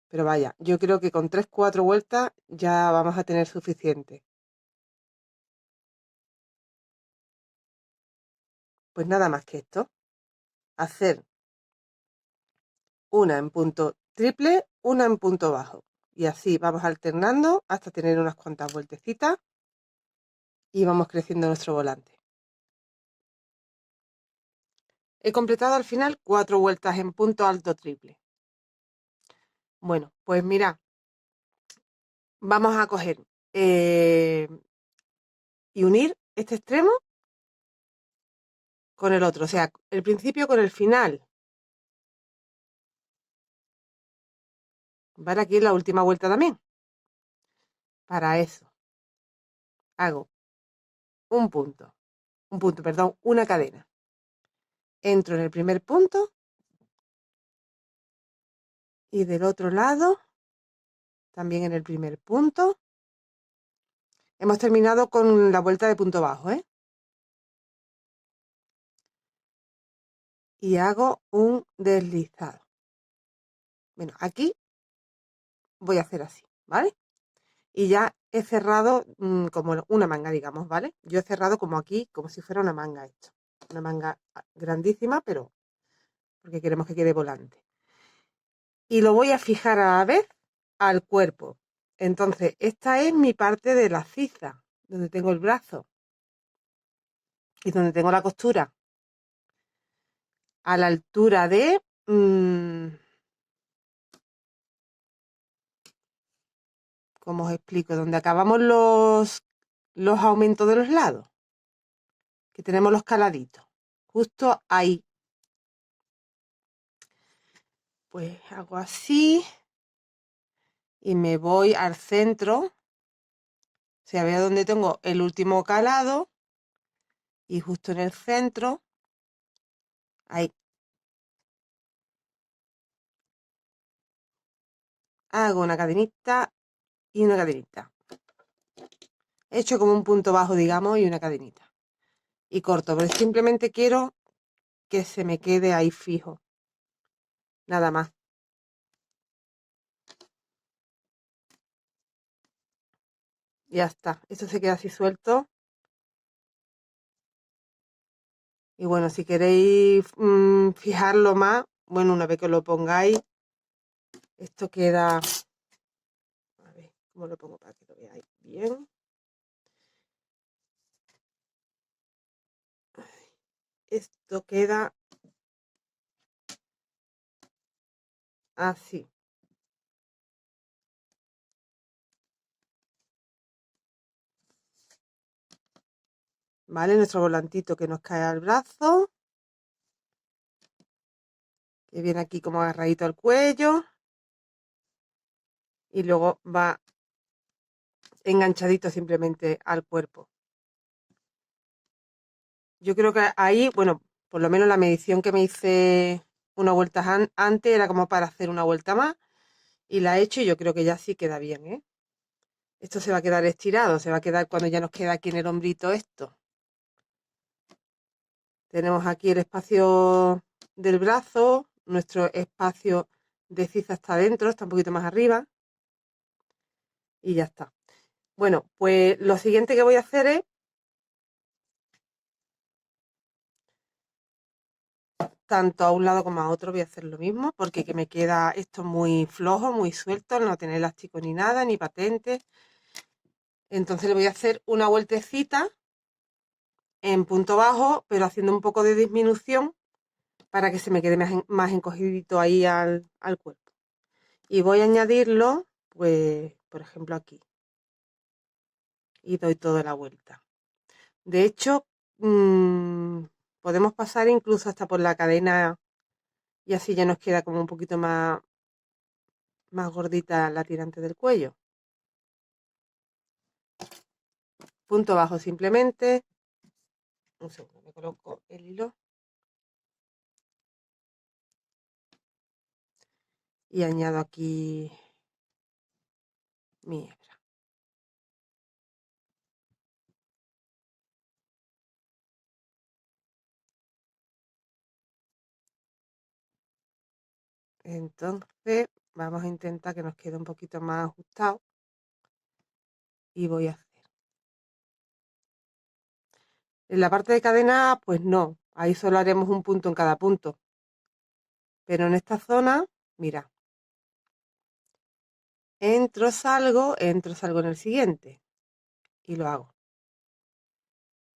Pero vaya, yo creo que con 3-4 vueltas ya vamos a tener suficiente. Pues nada más que esto. Hacer una en punto triple, una en punto bajo. Y así vamos alternando hasta tener unas cuantas vueltecitas y vamos creciendo nuestro volante. He completado al final 4 vueltas en punto alto triple. Bueno, pues mira, vamos a coger y unir este extremo con el otro, o sea, el principio con el final. ¿Vale? Aquí en la última vuelta también. Para eso hago perdón, una cadena. Entro en el primer punto y del otro lado también en el primer punto. Hemos terminado con la vuelta de punto bajo, ¿eh? Y hago un deslizado. Bueno, aquí voy a hacer así, ¿vale? Y ya he cerrado como una manga, digamos, ¿vale? Yo he cerrado como aquí, como si fuera una manga esto. Una manga grandísima, pero porque queremos que quede volante. Y lo voy a fijar a la vez al cuerpo. Entonces, esta es mi parte de la ciza, donde tengo el brazo y donde tengo la costura. A la altura de... ¿cómo os explico? Donde acabamos los aumentos de los lados, que tenemos los caladitos. Justo ahí. Pues hago así. y me voy al centro, o sea, veo donde tengo el último calado y justo en el centro, ahí, hago una cadenita y una cadenita. He hecho como un punto bajo, digamos, y una cadenita. Y corto, pero simplemente quiero que se me quede ahí fijo. Nada más. Ya está. Esto se queda así suelto. Y bueno, si queréis fijarlo más, bueno, una vez que lo pongáis, esto queda... A ver, ¿cómo lo pongo para que lo veáis bien? Esto queda así. ¿Vale? Nuestro volantito que nos cae al brazo. Que viene aquí como agarradito al cuello. Y luego va enganchadito simplemente al cuerpo. Yo creo que ahí, bueno, por lo menos la medición que me hice una vuelta antes era como para hacer una vuelta más. Y la he hecho y yo creo que ya sí queda bien, ¿eh? Esto se va a quedar estirado, se va a quedar cuando ya nos queda aquí en el hombrito esto. Tenemos aquí el espacio del brazo, nuestro espacio de ciza está dentro, está un poquito más arriba. Y ya está. Bueno, pues lo siguiente que voy a hacer es, tanto a un lado como a otro, voy a hacer lo mismo, porque que me queda esto muy flojo, muy suelto, no tiene elástico ni nada, ni patente. Entonces le voy a hacer una vueltecita en punto bajo, pero haciendo un poco de disminución para que se me quede más encogidito ahí al cuerpo. Y voy a añadirlo, pues, por ejemplo, aquí. Y doy toda la vuelta. De hecho, podemos pasar incluso hasta por la cadena y así ya nos queda como un poquito más gordita la tirante del cuello. Punto bajo simplemente. Un segundo, me coloco el hilo. Y añado aquí mi hebra. Entonces vamos a intentar que nos quede un poquito más ajustado. Y voy a hacer. En la parte de cadena, pues no. Ahí solo haremos un punto en cada punto. Pero en esta zona, mira. Entro, salgo en el siguiente. Y lo hago.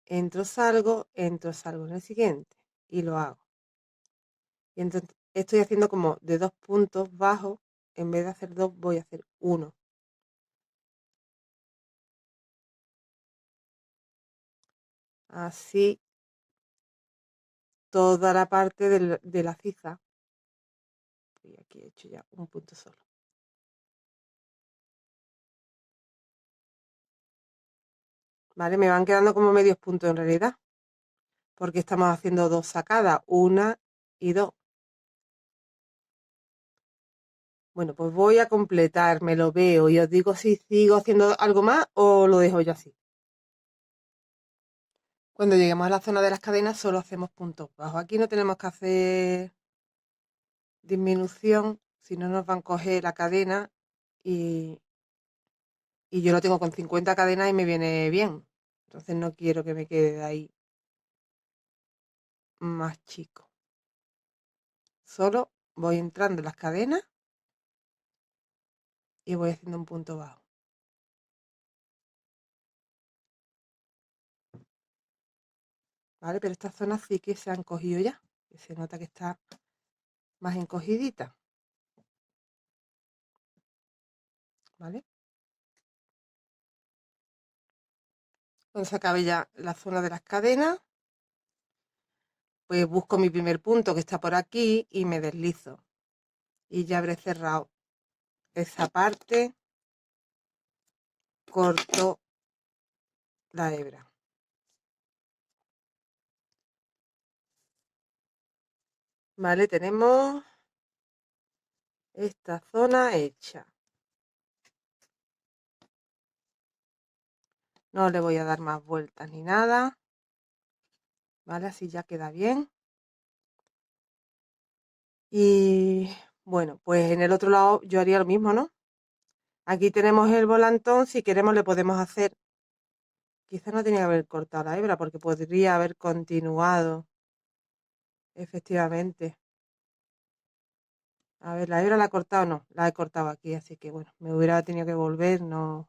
Entro, salgo en el siguiente. Y lo hago. Y entonces estoy haciendo como de 2 puntos bajos. En vez de hacer 2, voy a hacer 1. Así toda la parte de la ciza. Y aquí he hecho ya un punto solo. Vale, me van quedando como medios puntos en realidad. Porque estamos haciendo 2 sacadas, 1 y 2. Bueno, pues voy a completar, me lo veo y os digo si sigo haciendo algo más o lo dejo yo así. Cuando lleguemos a la zona de las cadenas solo hacemos puntos bajos. Aquí no tenemos que hacer disminución, si no nos van a coger la cadena y, y yo lo tengo con 50 cadenas y me viene bien. Entonces no quiero que me quede de ahí más chico. Solo voy entrando en las cadenas y voy haciendo un punto bajo. ¿Vale? Pero estas zonas sí que se han cogido ya. Que se nota que está más encogidita. ¿Vale? Cuando se acabe ya la zona de las cadenas, pues busco mi primer punto que está por aquí y me deslizo. Y ya habré cerrado esa parte corto la hebra. Vale, tenemos esta zona hecha. No le voy a dar más vueltas ni nada. Vale, así ya queda bien. Y bueno, pues en el otro lado yo haría lo mismo, ¿no? Aquí tenemos el volantón, si queremos le podemos hacer, quizás no tenía que haber cortado la hebra porque podría haber continuado, efectivamente. A ver, la hebra la he cortado, no, la he cortado aquí, así que bueno, me hubiera tenido que volver, no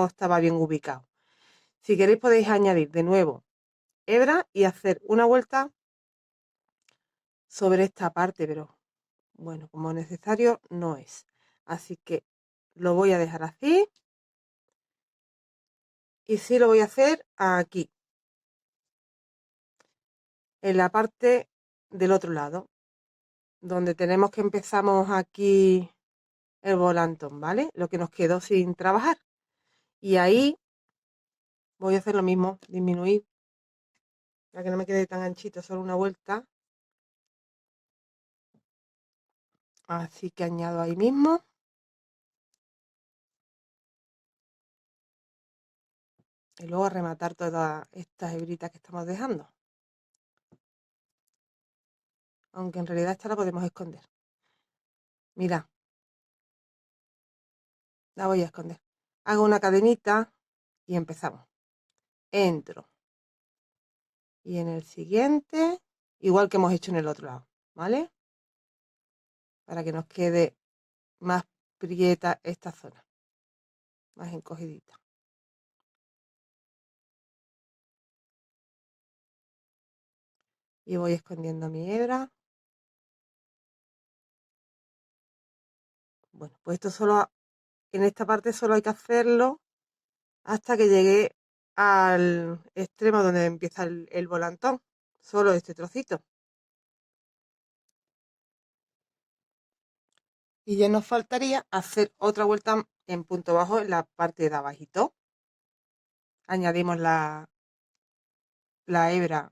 estaba bien ubicado. Si queréis podéis añadir de nuevo hebra y hacer una vuelta sobre esta parte, pero bueno, como necesario no es. Así que lo voy a dejar así. Y sí lo voy a hacer aquí, en la parte del otro lado, donde tenemos que empezamos aquí el volantón, ¿vale? Lo que nos quedó sin trabajar. Y ahí voy a hacer lo mismo, disminuir, para que no me quede tan anchito, solo una vuelta. Así que añado ahí mismo. Y luego rematar todas estas hebritas que estamos dejando. Aunque en realidad esta la podemos esconder. Mira, la voy a esconder. Hago una cadenita y empezamos. Entro. Y en el siguiente, igual que hemos hecho en el otro lado, ¿vale? Para que nos quede más prieta esta zona, más encogidita. Y voy escondiendo mi hebra. Bueno, pues esto solo, en esta parte solo hay que hacerlo hasta que llegue al extremo donde empieza el volantón. Solo este trocito. Y ya nos faltaría hacer otra vuelta en punto bajo en la parte de abajito. Añadimos la hebra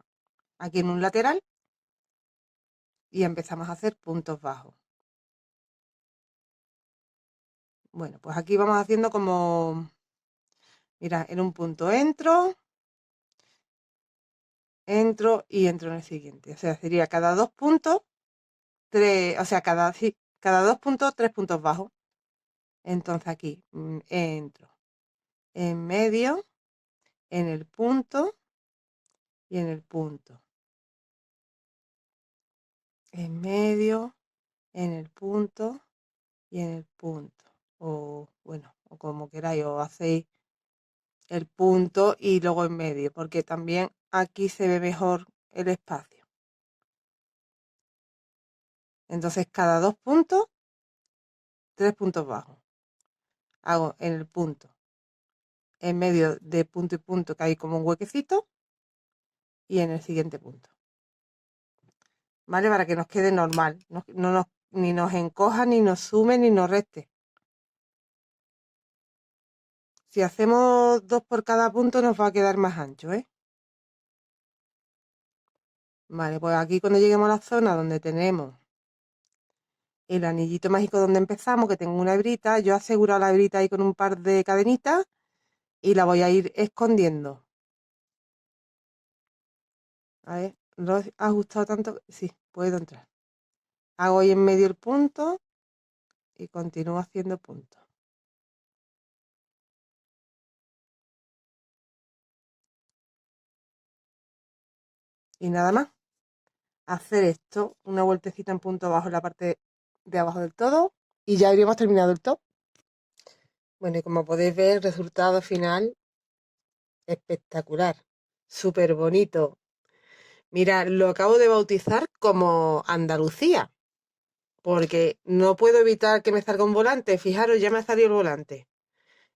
aquí en un lateral y empezamos a hacer puntos bajos. Bueno, pues aquí vamos haciendo como, mira, en un punto entro y entro en el siguiente. O sea, sería cada 2 puntos, o sea, cada 2 puntos, 3 puntos bajos. Entonces aquí entro en medio, en el punto y en el punto. En medio, en el punto y en el punto. O bueno, o como queráis, o hacéis el punto y luego en medio, porque también aquí se ve mejor el espacio. Entonces cada 2 puntos, 3 puntos bajos. Hago en el punto, en medio de punto y punto que hay como un huequecito y en el siguiente punto. ¿Vale? Para que nos quede normal, ni nos encoja, ni nos sume, ni nos reste. Si hacemos 2 por cada punto nos va a quedar más ancho, ¿eh? Vale, pues aquí cuando lleguemos a la zona donde tenemos el anillito mágico donde empezamos, que tengo una hebrita, yo aseguro la hebrita ahí con un par de cadenitas y la voy a ir escondiendo. A ver, ¿lo he ajustado tanto? Sí, puedo entrar. Hago ahí en medio el punto y continúo haciendo puntos. Y nada más. Hacer esto, una vueltecita en punto abajo en la parte de abajo del todo y ya habríamos terminado el top. Bueno, y como podéis ver, el resultado final espectacular, súper bonito. Mira, lo acabo de bautizar como Andalucía, porque no puedo evitar que me salga un volante. Fijaros, ya me ha salido el volante.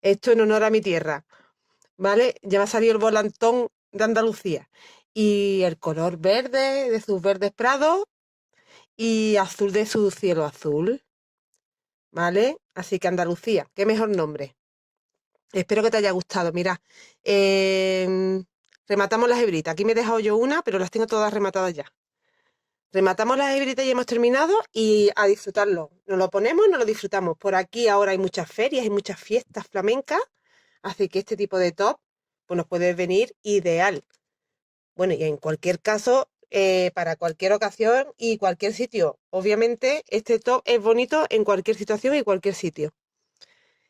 Esto en honor a mi tierra, ¿vale? Ya me ha salido el volantón de Andalucía. Y el color verde de sus verdes prados y azul de su cielo azul, ¿vale? Así que Andalucía, qué mejor nombre. Espero que te haya gustado. Mira, rematamos las hebritas. Aquí me he dejado yo una, pero las tengo todas rematadas ya. Rematamos las hebritas y hemos terminado y a disfrutarlo. Nos lo ponemos y nos lo disfrutamos. Por aquí ahora hay muchas ferias, hay muchas fiestas flamencas, así que este tipo de top pues nos puede venir ideal. Bueno, y en cualquier caso, para cualquier ocasión y cualquier sitio. Obviamente, este top es bonito en cualquier situación y cualquier sitio.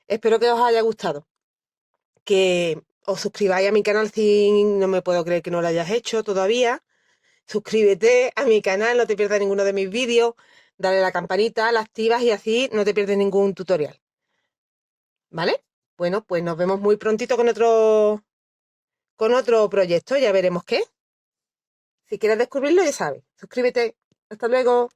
Espero que os haya gustado. Que os suscribáis a mi canal si no me puedo creer que no lo hayas hecho todavía. Suscríbete a mi canal, no te pierdas ninguno de mis vídeos. Dale a la campanita, la activas y así no te pierdes ningún tutorial. ¿Vale? Bueno, pues nos vemos muy prontito con otro proyecto. Ya veremos qué. Si quieres descubrirlo, ya sabes. Suscríbete. Hasta luego.